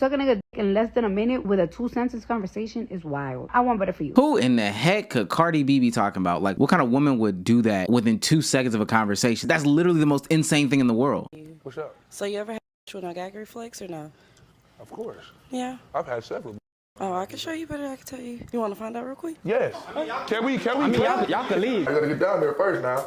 Suck a nigga dick in less than a minute with a 2 sentence conversation is wild. I want better for you. Who in the heck could Cardi B be talking about? Like, what kind of woman would do that within 2 seconds of a conversation? That's literally the most insane thing in the world. What's up? So you ever had with no gag reflex or no? Of course. Yeah. I've had several. Oh, I can show you, but I can tell you. You want to find out real quick? Yes. Can we? I mean, y'all can leave. I gotta get down there first now.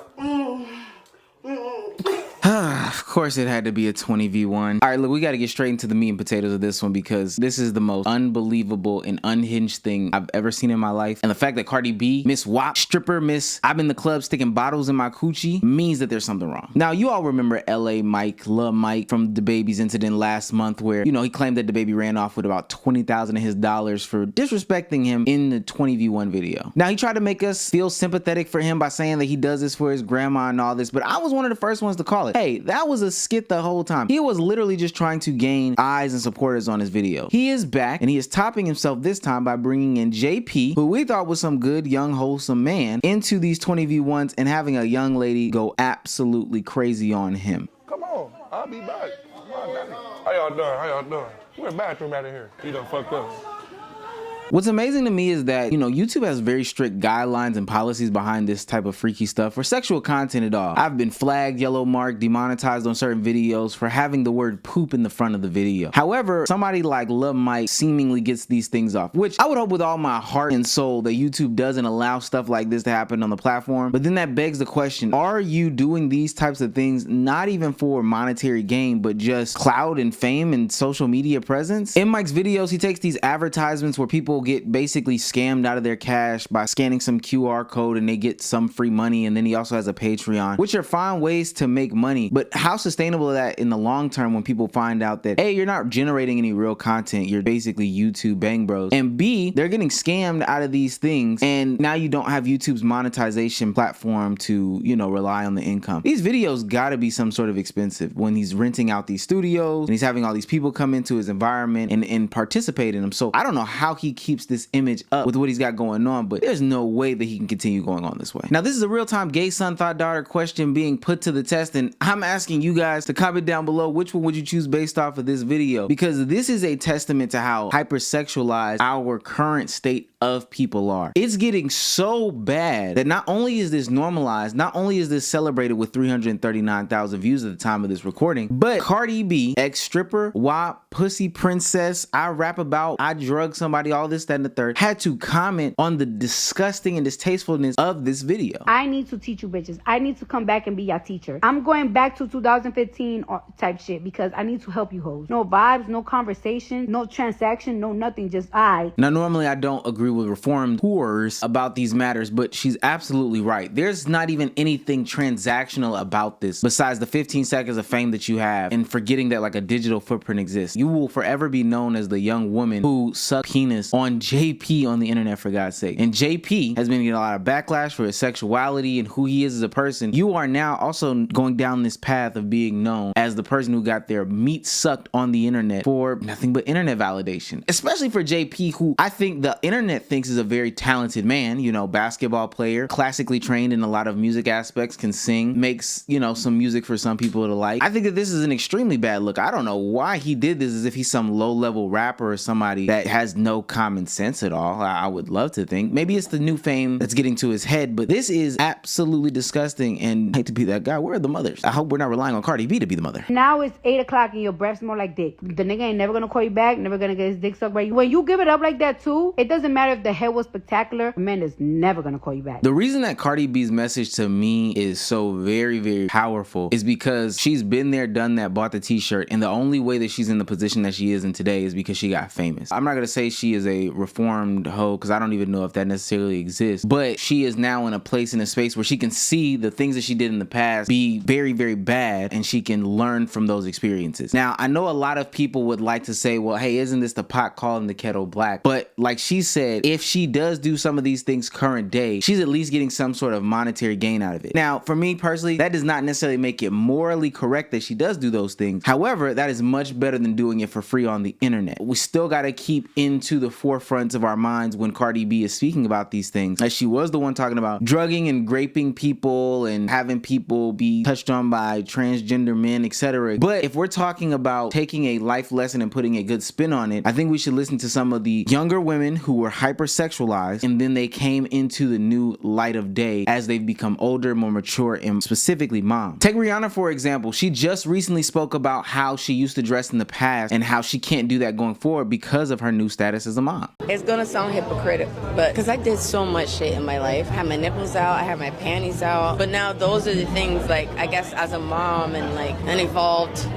Of course it had to be a 20v1. All right, look, we got to get straight into the meat and potatoes of this one because this is the most unbelievable and unhinged thing I've ever seen in my life. And the fact that Cardi B, Miss WAP, stripper, Miss I'm in the club sticking bottles in my coochie means that there's something wrong. Now, you all remember LA Mike, Lil Mike from DaBaby's incident last month where, you know, he claimed that DaBaby ran off with about 20,000 of his dollars for disrespecting him in the 20v1 video. Now, he tried to make us feel sympathetic for him by saying that he does this for his grandma and all this, but I was one of the first ones to call it. Hey, that was a skit the whole time. He was literally just trying to gain eyes and supporters on his video. He is back and he is topping himself this time by bringing in JP, who we thought was some good, young, wholesome man, into these 20v1s and having a young lady go absolutely crazy on him. Come on, I'll be back. How y'all doing? How y'all doing? Where's the bathroom out of here? You done fucked up. What's amazing to me is that, you know, YouTube has very strict guidelines and policies behind this type of freaky stuff for sexual content at all. I've been flagged, yellow marked, demonetized on certain videos for having the word poop in the front of the video. However, somebody like Lil Mike seemingly gets these things off, which I would hope with all my heart and soul that YouTube doesn't allow stuff like this to happen on the platform. But then that begs the question, are you doing these types of things not even for monetary gain, but just clout and fame and social media presence? In Mike's videos, he takes these advertisements where people get basically scammed out of their cash by scanning some QR code and they get some free money, and then he also has a Patreon, which are fine ways to make money, but how sustainable is that in the long term when people find out that A, you're not generating any real content, you're basically YouTube bang bros, and B, they're getting scammed out of these things, and now you don't have YouTube's monetization platform to, you know, rely on the income. These videos gotta be some sort of expensive when he's renting out these studios and he's having all these people come into his environment and participate in them. So I don't know how he keeps this image up with what he's got going on, but there's no way that he can continue going on this way. Now, this is a real-time gay son thought daughter question being put to the test, and I'm asking you guys to comment down below which one would you choose based off of this video, because this is a testament to how hypersexualized our current state of people are. It's getting so bad that not only is this normalized, not only is this celebrated with 339,000 views at the time of this recording, but Cardi B, ex-stripper, WAP, pussy princess, I rap about, I drug somebody, all this, that, and the third, had to comment on the disgusting and distastefulness of this video. I need to teach you bitches. I need to come back and be your teacher. I'm going back to 2015 type shit because I need to help you hoes. No vibes, no conversation, no transaction, no nothing, just I. Now, normally I don't agree with reformed whores about these matters, but she's absolutely right. There's not even anything transactional about this besides the 15 seconds of fame that you have and forgetting that like a digital footprint exists. You will forever be known as the young woman who sucked penis on JP on the internet, for God's sake. And JP has been getting a lot of backlash for his sexuality and who he is as a person. You are now also going down this path of being known as the person who got their meat sucked on the internet for nothing but internet validation, especially for JP, who I think the internet thinks is a very talented man, you know, basketball player, classically trained in a lot of music aspects, can sing, makes, you know, some music for some people to like. I think that this is an extremely bad look. I don't know why he did this, as if he's some low-level rapper or somebody that has no common sense at all. I would love to think. Maybe it's the new fame that's getting to his head, but this is absolutely disgusting, and I hate to be that guy. Where are the mothers? I hope we're not relying on Cardi B to be the mother. Now it's 8 o'clock and your breath smell like dick. The nigga ain't never gonna call you back, never gonna get his dick sucked by you. When you give it up like that too, it doesn't matter if the head was spectacular, a man is never gonna call you back. The reason that Cardi B's message to me is so very, very powerful is because she's been there, done that, bought the t-shirt, and the only way that she's in the position that she is in today is because she got famous. I'm not gonna say she is a reformed hoe because I don't even know if that necessarily exists, but she is now in a place, in a space where she can see the things that she did in the past be very, very bad, and she can learn from those experiences. Now, I know a lot of people would like to say, well, hey, isn't this the pot calling the kettle black? But like she said, said if she does do some of these things current day, she's at least getting some sort of monetary gain out of it. Now, for me personally, that does not necessarily make it morally correct that she does do those things. However, that is much better than doing it for free on the internet. We still got to keep into the forefronts of our minds when Cardi B is speaking about these things, as she was the one talking about drugging and raping people and having people be touched on by transgender men, etc. But if we're talking about taking a life lesson and putting a good spin on it, I think we should listen to some of the younger women who were hypersexualized and then they came into the new light of day as they've become older, more mature, and specifically mom. Take Rihanna for example. She just recently spoke about how she used to dress in the past and how she can't do that going forward because of her new status as a mom. It's gonna sound hypocritical, but because I did so much shit in my life. I had my nipples out, I had my panties out, but now those are the things, like, I guess as a mom and like an evolved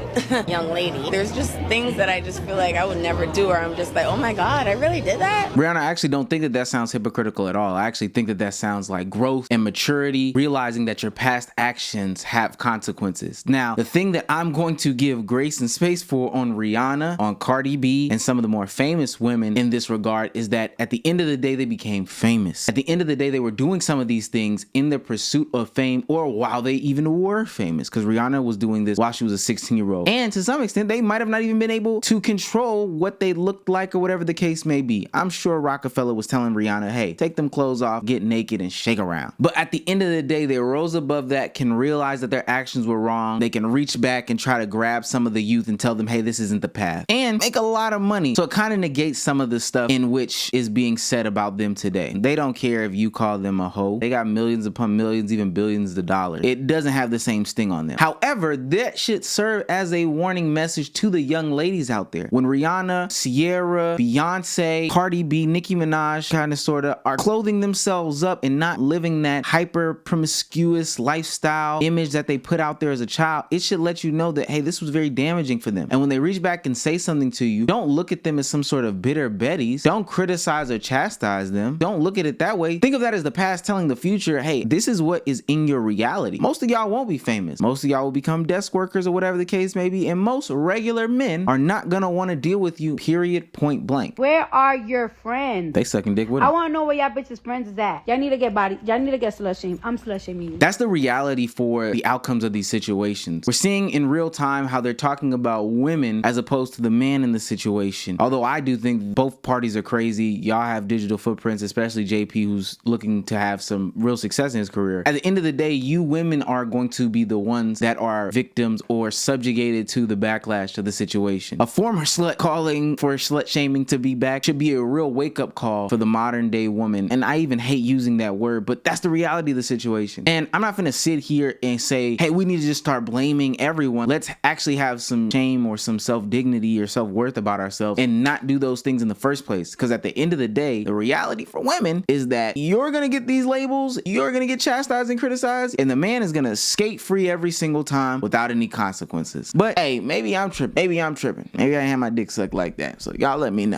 young lady, there's just things that I just feel like I would never do, or I'm just like, oh my God, I really did that? Rihanna, I actually don't think that that sounds hypocritical at all. I actually think that that sounds like growth and maturity, realizing that your past actions have consequences. Now, the thing that I'm going to give grace and space for on Rihanna, on Cardi B, and some of the more famous women in this regard is that at the end of the day, they became famous. At the end of the day, they were doing some of these things in the pursuit of fame or while they even were famous, because Rihanna was doing this while she was a 16-year-old. And to some extent, they might have not even been able to control what they looked like or whatever the case may be. I'm sure Rockefeller was telling Rihanna, hey, take them clothes off, get naked, and shake around. But at the end of the day, they rose above that, can realize that their actions were wrong. They can reach back and try to grab some of the youth and tell them, hey, this isn't the path, and make a lot of money. So it kind of negates some of the stuff in which is being said about them today. They don't care if you call them a hoe. They got millions upon millions, even billions of dollars. It doesn't have the same sting on them. However, that should serve as a warning message to the young ladies out there. When Rihanna, Sierra, Beyonce, Cardi B, Nicki Minaj kind of sort of are clothing themselves up and not living that hyper promiscuous lifestyle image that they put out there as a child, it should let you know that, hey, this was very damaging for them. And when they reach back and say something to you, don't look at them as some sort of bitter betties. Don't criticize or chastise them. Don't look at it that way. Think of that as the past telling the future, hey, this is what is in your reality. Most of y'all won't be famous. Most of y'all will become desk workers or whatever the case may be, and most regular men are not gonna want to deal with you, period, point blank. Where are your friends? They sucking dick with I them. want to know where y'all bitches friends is at. Y'all need to get slut shamed. I'm slut shaming you. That's the reality for the outcomes of these situations. We're seeing in real time how they're talking about women as opposed to the man in the situation. Although I do think both parties are crazy. Y'all have digital footprints, especially JP, who's looking to have some real success in his career. At the end of the day, you women are going to be the ones that are victims or subjugated to the backlash of the situation. A former slut calling for slut shaming to be back should be a real wake-up call for the modern day woman. And I even hate using that word, but that's the reality of the situation. And I'm not gonna sit here and say, hey, we need to just start blaming everyone. Let's actually have some shame or some self-dignity or self-worth about ourselves and not do those things in the first place. Because at the end of the day, the reality for women is that you're gonna get these labels, you're gonna get chastised and criticized, and the man is gonna skate free every single time without any consequences. But hey, maybe I'm tripping. Maybe I had my dick sucked like that. So y'all let me know.